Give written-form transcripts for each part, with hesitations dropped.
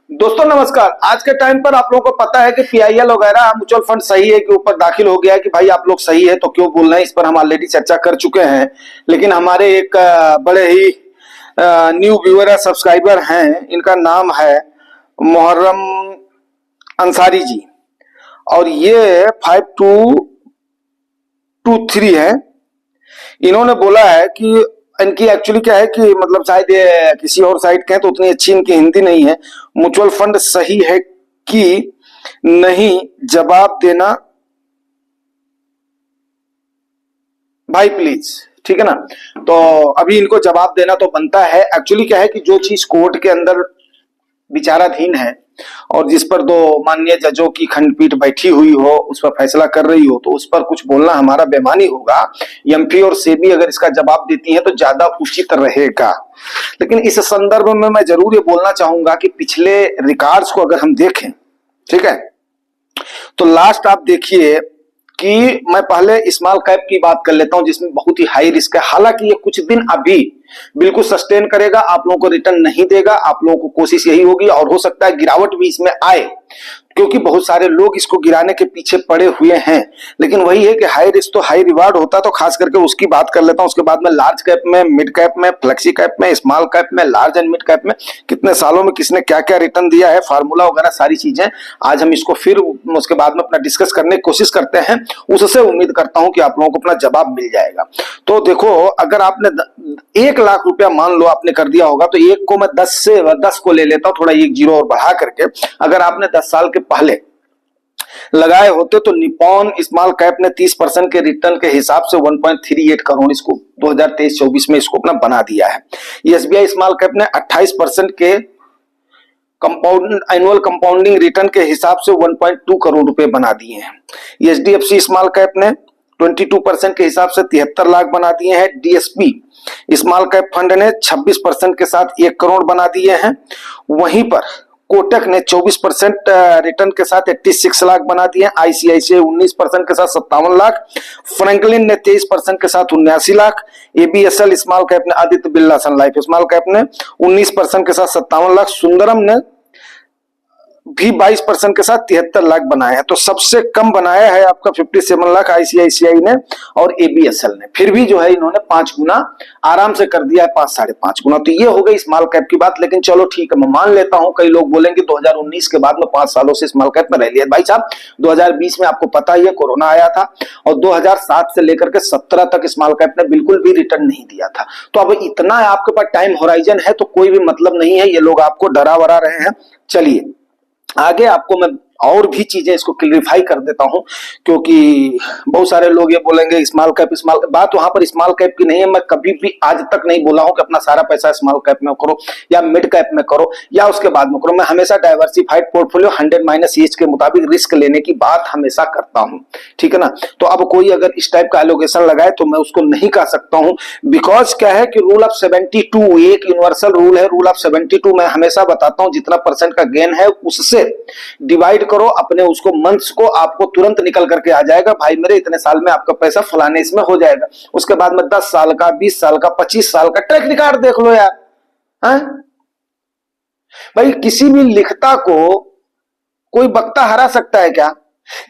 दोस्तों नमस्कार। आज के टाइम पर आप लोगों को पता है कि पीआईएल वगैरह म्यूचुअल फंड सही है के ऊपर दाखिल हो गया है कि भाई आप लोग सही है तो क्यों बोल रहे हैं, इस पर हम ऑलरेडी चर्चा कर चुके हैं। लेकिन हमारे एक बड़े ही न्यू व्यूअर है, सब्सक्राइबर हैं, इनका नाम है मुहर्रम अंसारी जी और ये 5223 है। इन्होंने बोला है कि इनकी एक्चुअली क्या है कि मतलब शायद ये किसी और साइट के हैं तो उतनी अच्छी इनकी हिंदी नहीं है। म्यूचुअल फंड सही है कि नहीं, जवाब देना भाई प्लीज, ठीक है ना। तो अभी इनको जवाब देना तो बनता है। एक्चुअली क्या है कि जो चीज कोर्ट के अंदर विचाराधीन है और जिस पर दो माननीय जजों की खंडपीठ बैठी हुई हो, उस पर फैसला कर रही हो, तो उस पर कुछ बोलना हमारा बेईमानी होगा। एमपी और सेबी अगर इसका जवाब देती है तो ज्यादा उचित रहेगा। लेकिन इस संदर्भ में मैं जरूर ये बोलना चाहूंगा कि पिछले रिकॉर्ड्स को अगर हम देखें, ठीक है, तो लास्ट आप देखिए कि मैं पहले स्मॉल कैप की बात कर लेता हूं जिसमें बहुत ही हाई रिस्क है। हालांकि ये कुछ दिन अभी बिल्कुल सस्टेन करेगा, आप लोगों को रिटर्न नहीं देगा। आप लोगों को कोशिश यही होगी और हो सकता है गिरावट भी इसमें आए, क्योंकि बहुत सारे लोग इसको गिराने के पीछे पड़े हुए हैं। लेकिन वही है कि हाई रिस्क तो हाई रिवार्ड होता है, तो खास करके उसकी बात कर लेता हूं। उसके बाद में लार्ज कैप में, मिड कैप में, फ्लेक्सी कैप में, स्मॉल कैप में, लार्ज एंड मिड कैप में कितने सालों में किसने क्या क्या रिटर्न दिया है, फार्मूला वगैरह सारी चीजें आज हम इसको फिर उसके बाद में अपना डिस्कस करने की कोशिश करते हैं। उससे उम्मीद करता हूं कि आप लोगों को अपना जवाब मिल जाएगा। तो देखो, अगर आपने 1 लाख रुपया मान लो आपने कर दिया होगा, तो एक को मैं 10 को ले लेता हूं, थोड़ा एक जीरो और बढ़ा करके। अगर आपने 10 साल के पहले लगाए होते तो निपॉन स्मॉल कैप ने 30% के रिटर्न के हिसाब से 1.38 करोड़ इसको 2023-24 में इसको अपना बना दिया है। एसबीआई स्मॉल कैप ने 28% के कंपाउंड एनुअल कंपाउंडिंग रिटर्न के हिसाब से 1.2 करोड़ रुपए बना दिए हैं। एचडीएफसी स्मॉल कैप ने 22% के हिसाब से 73 लाख बना दिए हैं। डीएसपी स्मॉल कैप फंड ने 26% के साथ 1 करोड़ बना दिए हैं। वहीं पर कोटक ने 24% रिटर्न के साथ 86 लाख बना दिए। आईसीआईसीआई 19% के साथ 57 लाख। फ्रैंकलिन ने 23% के साथ 79 लाख। एबीएसएल स्मॉल कैप ने, आदित्य बिरला सन लाइफ स्मॉल कैप ने 19% के साथ 57 लाख। सुंदरम ने भी 22% के साथ 73 लाख बनाए हैं। तो सबसे कम बनाया है आपका 57 लाख आईसीआईसीआई ने और एबीएसएल ने। फिर भी जो है इन्होंने 5 गुना आराम से कर दिया है, 5 साढ़े 5 गुना। तो ये हो गई स्मॉल कैप की बात। लेकिन चलो ठीक है, मैं मान लेता हूं। कई लोग बोलेंगे 2019 के बाद में 5 सालों से स्मॉल कैप में रह लिया। भाई साहब, 2020 में आपको पता ही है कोरोना आया था और 2007 से लेकर के 17 तक स्मॉल कैप ने बिल्कुल भी रिटर्न नहीं दिया था। तो अब इतना आपके पास टाइम होराइजन है तो कोई भी मतलब नहीं है। ये लोग आपको डरा वरा रहे हैं। चलिए आगे आपको मैं और भी चीजें इसको क्लियरिफाई कर देता हूं, क्योंकि बहुत सारे लोग ये बोलेंगे स्मॉल कैप स्मॉल कैप। बात वहां पर स्मॉल कैप की नहीं है। मैं कभी भी आज तक नहीं बोला हूं कि अपना सारा पैसा स्मॉल कैप में करो या मिड कैप में करो या उसके बाद में करो। मैं हमेशा डाइवर्सिफाइड पोर्टफोलियो 100 - एज के मुताबिक रिस्क लेने की बात हमेशा करता हूं, ठीक है ना। तो अब कोई अगर इस टाइप का एलोकेशन लगाए तो मैं उसको नहीं कह सकता हूं। बिकॉज क्या है कि रूल ऑफ 72 एक यूनिवर्सल रूल है। रूल ऑफ 72 मैं हमेशा बताता हूं, जितना परसेंट का गेन है उससे डिवाइड करो अपने उसको मंथ्स को, आपको तुरंत निकल करके आ जाएगा भाई मेरे इतने साल में आपका पैसा फलाने इसमें हो जाएगा। उसके बाद में 10 साल का, 20 साल का, 25 साल का ट्रैक रिकॉर्ड देख लो यार। हैं भाई, किसी भी लिखता को कोई बक्ता हरा सकता है क्या?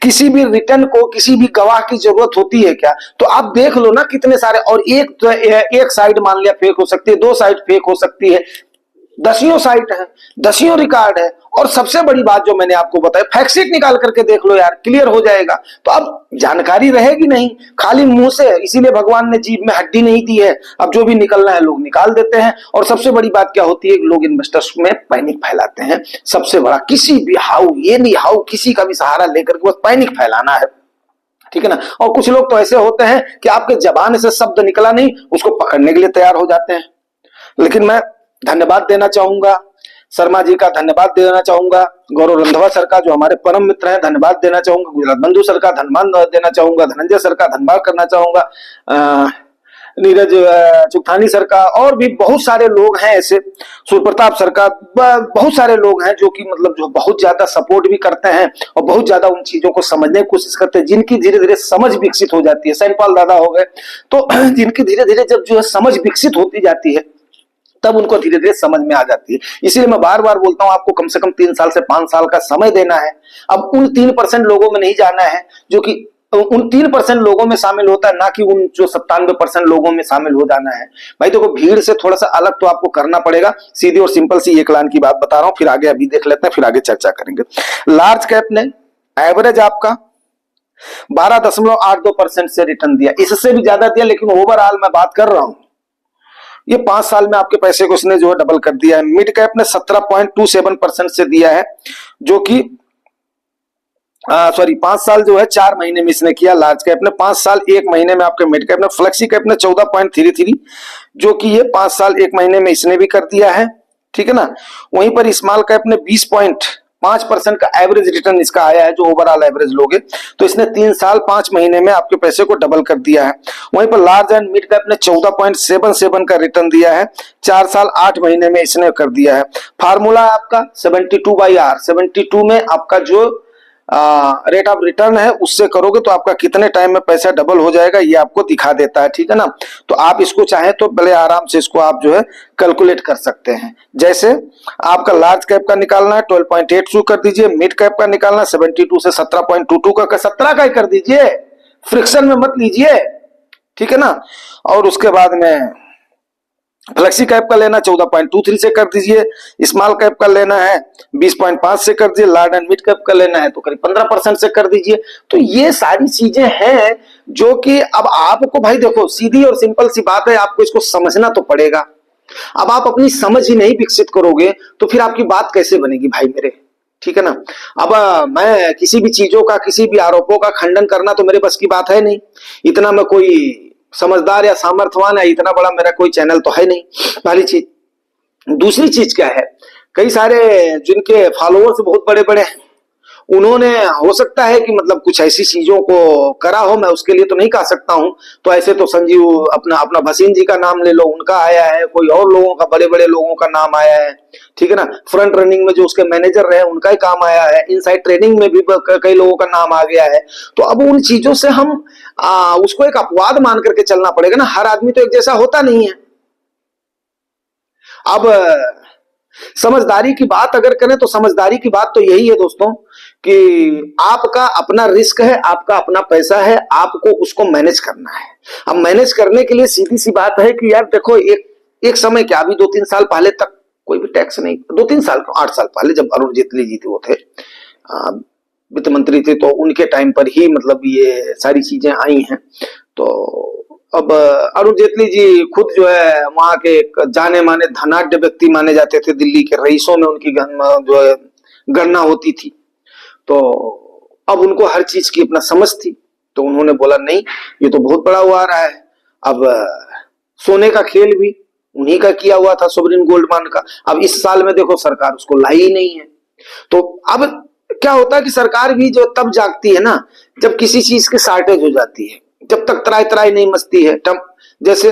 किसी भी रिटर्न को किसी भी गवाह की जरूरत होती है क्या? तो आप देख लो ना कितने सारे। और एक साइड मान लिया फेक हो सकती है, 2 साइड फेक हो सकती है, दसियों साइट है, दसियों रिकॉर्ड है। और सबसे बड़ी बात जो मैंने आपको बताया, फैक्ट शीट निकाल करके देख लो यार, क्लियर हो जाएगा। तो अब जानकारी रहेगी नहीं, खाली मुंह से। इसीलिए भगवान ने जीभ में हड्डी नहीं दी है। अब जो भी निकलना है लोग निकाल देते हैं। और सबसे बड़ी बात क्या होती है, लोग इन्वेस्टर्स में पैनिक फैलाते हैं। सबसे बड़ा, किसी भी हाउ ये नहीं हाउ किसी का भी सहारा लेकर के बस पैनिक फैलाना है, ठीक है ना। और कुछ लोग तो ऐसे होते हैं कि आपके जबान से शब्द निकला नहीं, उसको पकड़ने के लिए तैयार हो जाते हैं। लेकिन मैं धन्यवाद देना चाहूंगा शर्मा जी का, धन्यवाद देना चाहूंगा गौरव रंधवा सर का जो हमारे परम मित्र हैं, धन्यवाद देना चाहूंगा गुजरात बंधु सर का, धन्यवाद देना चाहूंगा धनंजय सर का, धन्यवाद करना चाहूंगा नीरज चुगतानी सर का। और भी बहुत सारे लोग हैं ऐसे, सुप्रताप सर का। बहुत सारे लोग हैं जो कि मतलब जो बहुत ज्यादा सपोर्ट भी करते हैं और बहुत ज्यादा उन चीजों को समझने की कोशिश करते हैं, जिनकी धीरे धीरे समझ विकसित हो जाती है। सैनपाल दादा हो गए, तो जिनकी धीरे धीरे जब जो है समझ विकसित होती जाती है तब उनको धीरे धीरे समझ में आ जाती है। इसीलिए मैं बार बार बोलता हूं आपको कम से कम 3 साल से 5 साल का समय देना है। अब उन 3% लोगों में नहीं जाना है जो कि उन 3% लोगों में शामिल होता है, ना कि उन जो 97% लोगों में शामिल हो जाना है। भाई देखो, भीड़ से थोड़ा सा अलग तो आपको करना पड़ेगा। सीधी और सिंपल सी एक लाइन की बात बता रहा हूं, फिर आगे अभी देख लेते हैं, फिर आगे चर्चा करेंगे। लार्ज कैप ने एवरेज आपका 12.82% से रिटर्न दिया, इससे भी ज्यादा दिया, लेकिन ओवरऑल मैं बात कर रहा हूं, ये 5 साल में आपके पैसे को इसने जो है डबल कर दिया है। मिड कैप ने 17.27% से दिया है, जो कि 5 साल जो है 4 महीने में इसने किया। लार्ज कैप ने 5 साल 1 महीने में आपके मिड कैप ने। फ्लेक्सी कैप ने 14.33, जो कि ये 5 साल 1 महीने में इसने भी कर दिया है, ठीक है ना। वहीं पर स्मॉल कैप ने 20.5% का एवरेज रिटर्न इसका आया है, जो ओवरऑल एवरेज लोगे तो इसने 3 साल 5 महीने में आपके पैसे को डबल कर दिया है। वहीं पर लार्ज एंड मिड कैप ने 14.77 का रिटर्न दिया है, 4 साल 8 महीने में इसने कर दिया है। फार्मूला है आपका 72/R, 72 में आपका जो रेट ऑफ रिटर्न है उससे करोगे तो आपका कितने टाइम में पैसा डबल हो जाएगा ये आपको दिखा देता है, ठीक है ना। तो आप इसको चाहें तो बड़े आराम से इसको आप जो है कैलकुलेट कर सकते हैं। जैसे आपका लार्ज कैप का निकालना है 12.82 कर दीजिए, मिड कैप का निकालना है 72 से 17.22 का 17 का ही कर दीजिए, फ्रिक्शन में मत लीजिए, ठीक है ना। और उसके बाद में फ्लेक्सी कैप का लेना 14.23 से कर दीजिए, स्मॉल कैप का लेना है 20.5 से कर दीजिए, लार्ज एंड मिड कैप का लेना है तो करीब 15% से कर दीजिए। तो ये सारी चीजें हैं जो कि अब आपको, भाई देखो सीधी और सिंपल सी बात है, आपको इसको समझना तो पड़ेगा। अब आप अपनी समझ ही नहीं विकसित करोगे तो फिर आपकी बात कैसे बनेगी भाई मेरे, ठीक है ना। अब मैं किसी भी चीजों का, किसी भी आरोपों का खंडन करना तो मेरे बस की बात है नहीं, इतना मैं कोई समझदार या सामर्थ्यवान है, इतना बड़ा मेरा कोई चैनल तो है नहीं, पहली चीज। दूसरी चीज क्या है, कई सारे जिनके फॉलोअर्स बहुत बड़े बड़े हैं, उन्होंने हो सकता है कि मतलब कुछ ऐसी चीजों को करा हो, मैं उसके लिए तो नहीं कह सकता हूं। तो ऐसे तो संजीव अपना भसीन जी का नाम ले लो, उनका आया है, कोई और लोगों का, बड़े बड़े लोगों का नाम आया है, ठीक है ना। फ्रंट रनिंग में जो उसके मैनेजर रहे उनका ही काम आया है, इनसाइड ट्रेनिंग में भी कई लोगों का नाम आ गया है। तो अब उन चीजों से हम उसको एक अपवाद मान करके चलना पड़ेगा ना, हर आदमी तो एक जैसा होता नहीं है। अब समझदारी की बात अगर करें तो समझदारी की बात तो यही है दोस्तों कि आपका अपना रिस्क है, आपका अपना पैसा है, आपको उसको मैनेज करना है। अब मैनेज करने के लिए सीधी सी बात है कि यार देखो, एक समय क्या, अभी 2-3 साल पहले तक कोई भी टैक्स नहीं, 2-3 साल 8 साल पहले जब अरुण जेटली जी थे, वो थे वित्त मंत्री थे, तो उनके टाइम पर ही मतलब ये सारी चीजें आई हैं। तो अब अरुण जेटली जी खुद जो है वहां के जाने माने धनाढ्य व्यक्ति माने जाते थे, दिल्ली के रईसों में उनकी जो है गणना होती थी। तो अब उनको हर चीज की अपना समझ थी, तो उन्होंने बोला नहीं, ये तो बहुत बड़ा हुआ रहा है। अब सोने का खेल भी उन्हीं का किया हुआ था, सोवरिन गोल्ड बॉन्ड का। अब इस साल में देखो सरकार उसको लाई ही नहीं है। तो अब क्या होता है कि सरकार भी जो तब जागती है ना जब किसी चीज की शॉर्टेज हो जाती है, जब तक त्राई त्राई नहीं मचती है। जैसे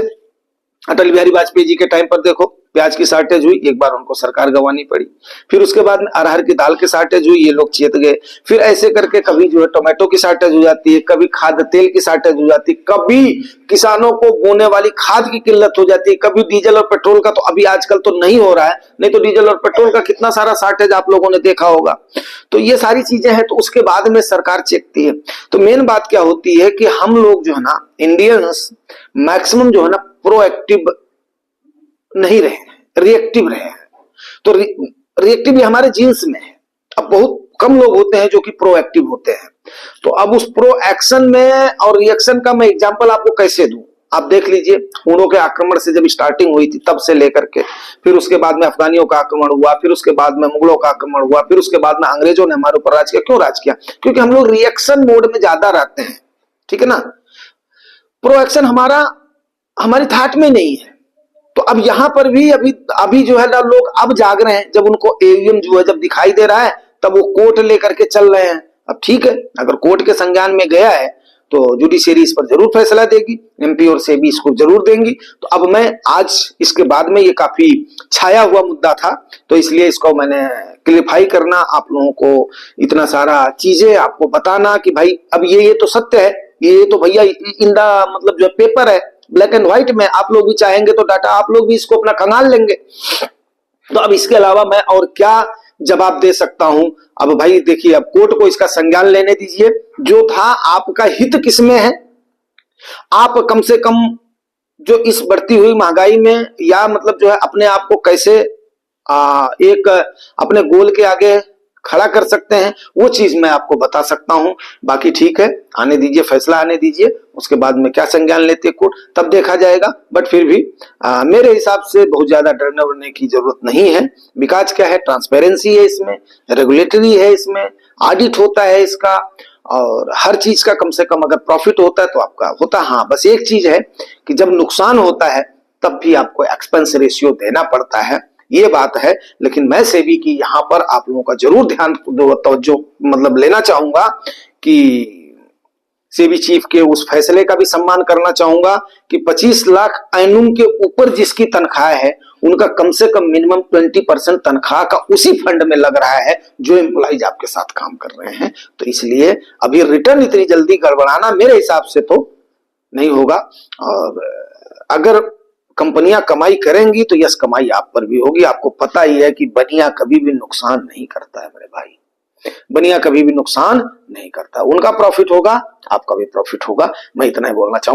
अटल बिहारी वाजपेयी जी के टाइम पर देखो प्याज की शॉर्टेज हुई, एक बार उनको सरकार गंवानी पड़ी। फिर उसके बाद में अरहर की दाल की शॉर्टेज हुई, ये लोग चेत गए। फिर ऐसे करके कभी जो है टोमेटो की शॉर्टेज हो जाती है, कभी खाद्य तेल की शॉर्टेज हो जाती है, कभी किसानों को बोने वाली खाद की किल्लत हो जाती है, कभी डीजल और पेट्रोल का। तो अभी आजकल तो नहीं हो रहा है, नहीं तो डीजल और पेट्रोल का कितना सारा शॉर्टेज आप लोगों ने देखा होगा। तो ये सारी चीजें हैं, तो उसके बाद में सरकार चेकती है। तो मेन बात क्या होती है कि हम लोग जो है ना, इंडियंस मैक्सिमम जो है ना प्रोएक्टिव नहीं रहे, रिएक्टिव रहे हैं। तो रिएक्टिव भी हमारे जीन्स में है। अब बहुत कम लोग होते हैं जो कि प्रोएक्टिव होते हैं। तो अब उस प्रो एक्शन में और रिएक्शन का मैं एग्जांपल आपको कैसे दूं, आप देख लीजिए। हुनों के आक्रमण से जब स्टार्टिंग हुई थी तब से लेकर के, फिर उसके बाद में अफगानियों का आक्रमण हुआ, फिर उसके बाद में मुगलों का आक्रमण हुआ, फिर उसके बाद में अंग्रेजों ने हमारे ऊपर राज किया। क्यों राज किया? क्योंकि हम लोग रिएक्शन मोड में ज्यादा रहते हैं, ठीक है ना। प्रो एक्शन हमारी थाट में नहीं है। तो अब यहां पर भी अभी जो है ना लोग अब जाग रहे हैं, जब उनको ईवीएम जो है जब दिखाई दे रहा है तब वो कोर्ट लेकर के चल रहे हैं। अब ठीक है, अगर कोर्ट के संज्ञान में गया है तो जुडिशियरी इस पर जरूर फैसला देगी, एमपी और सेबी इसको जरूर देंगी। तो अब मैं आज इसके बाद में, ये काफी छाया हुआ मुद्दा था तो इसलिए इसको मैंने क्लियरफाई करना, आप लोगों को इतना सारा चीजें आपको बताना कि भाई अब ये तो सत्य है, ये तो भैया इन द मतलब जो पेपर है, ब्लैक एंड व्हाइट में, आप लोग भी चाहेंगे तो डाटा आप लोग भी इसको अपना खंगाल लेंगे। तो अब इसके अलावा मैं और क्या जवाब दे सकता हूं? अब भाई देखिए, अब कोर्ट को इसका संज्ञान लेने दीजिए। जो था, आपका हित किसमें है? आप कम से कम जो इस बढ़ती हुई महंगाई में, या मतलब जो है अपने आप को कैसे एक अपने गोल के आगे खड़ा कर सकते हैं, वो चीज मैं आपको बता सकता हूं। बाकी ठीक है, आने दीजिए, फैसला आने दीजिए, उसके बाद में क्या संज्ञान लेती है कोर्ट तब देखा जाएगा। बट फिर भी मेरे हिसाब से बहुत ज्यादा डरने वरने की जरूरत नहीं है। बिकॉज क्या है, ट्रांसपेरेंसी है इसमें, रेगुलेटरी है इसमें, ऑडिट होता है इसका, और हर चीज का कम से कम अगर प्रॉफिट होता है तो आपका होता है। हाँ, बस एक चीज है कि जब नुकसान होता है तब भी आपको एक्सपेंस रेशियो देना पड़ता है, ये बात है। लेकिन मैं सेबी की यहाँ पर आप लोगों का जरूर ध्यान तवज्जो मतलब लेना चाहूंगा कि सेबी चीफ के उस फैसले का भी सम्मान करना चाहूंगा कि 25 लाख एनुम के ऊपर जिसकी तनख्वाह है, उनका कम से कम मिनिमम 20% तनख्वाह का उसी फंड में लग रहा है जो एम्प्लॉइज आपके साथ काम कर रहे हैं। तो इसलिए अभी रिटर्न इतनी जल्दी गड़बड़ाना मेरे हिसाब से तो नहीं होगा। और अगर कंपनियां कमाई करेंगी तो यस, कमाई आप पर भी होगी। आपको पता ही है कि बनिया कभी भी नुकसान नहीं करता है मेरे भाई, बनिया कभी भी नुकसान नहीं करता। उनका प्रॉफिट होगा, आपका भी प्रॉफिट होगा। मैं इतना ही बोलना चाहूंगा।